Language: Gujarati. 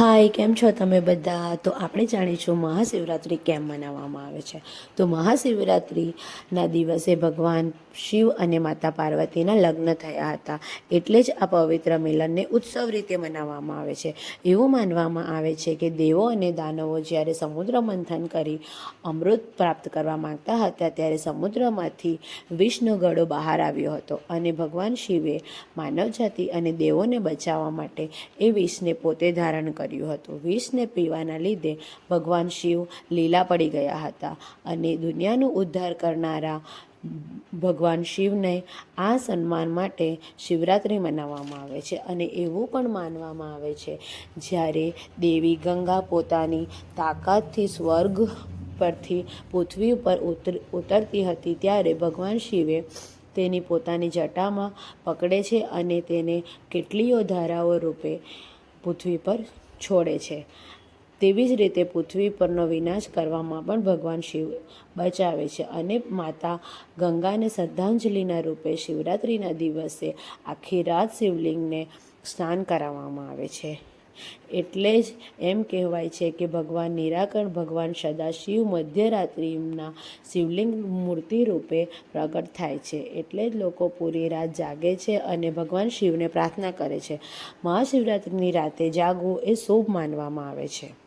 હાય, કેમ છો તમે બધા? તો આપણે જાણીશું મહાશિવરાત્રિ કેમ મનાવવામાં આવે છે. તો મહાશિવરાત્રિના દિવસે ભગવાન શિવ અને માતા પાર્વતીના લગ્ન થયા હતા. એટલે જ આ પવિત્ર મિલનને ઉત્સવ રીતે મનાવવામાં આવે છે. એવું માનવામાં આવે છે કે દેવો અને દાનવો જ્યારે સમુદ્ર મંથન કરી અમૃત પ્રાપ્ત કરવા માંગતા હતા, ત્યારે સમુદ્રમાંથી વિષનો ગળો બહાર આવ્યો હતો અને ભગવાન શિવે માનવજાતિ અને દેવોને બચાવવા માટે એ વિષને પોતે ધારણ કર્યું હતું. વિષને પીવાના લીધે ભગવાન શિવ લીલા પડી ગયા હતા અને દુનિયાનું ઉદ્ધાર કરનારા ભગવાન શિવને આ સન્માન માટે શિવરાત્રિ મનાવવામાં આવે છે. અને એવું પણ માનવામાં આવે છે, જ્યારે દેવી ગંગા પોતાની તાકાતથી સ્વર્ગ પરથી પૃથ્વી ઉપર ઉતરતી હતી, ત્યારે ભગવાન શિવે તેની પોતાની જટામાં પકડે છે અને તેને કેટલીઓ ધારાઓ રૂપે પૃથ્વી પર છોડે છે. તેવી જ રીતે પૃથ્વી પરનો વિનાશ કરવામાં પણ ભગવાન શિવ બચાવે છે. અને માતા ગંગાને શ્રદ્ધાંજલિના રૂપે શિવરાત્રિના દિવસે આખી રાત શિવલિંગને સ્નાન કરાવવામાં આવે છે. એટલે જ એમ કહેવાય છે કે ભગવાન નિરાકર ભગવાન સદાશિવ મધ્યરાત્રિના શિવલિંગ મૂર્તિ રૂપે પ્રગટ થાય છે. એટલે જ લોકો પૂરી રાત જાગે છે અને ભગવાન શિવને પ્રાર્થના કરે છે. મહાશિવરાત્રિની રાતે જાગવું એ શુભ માનવામાં આવે છે.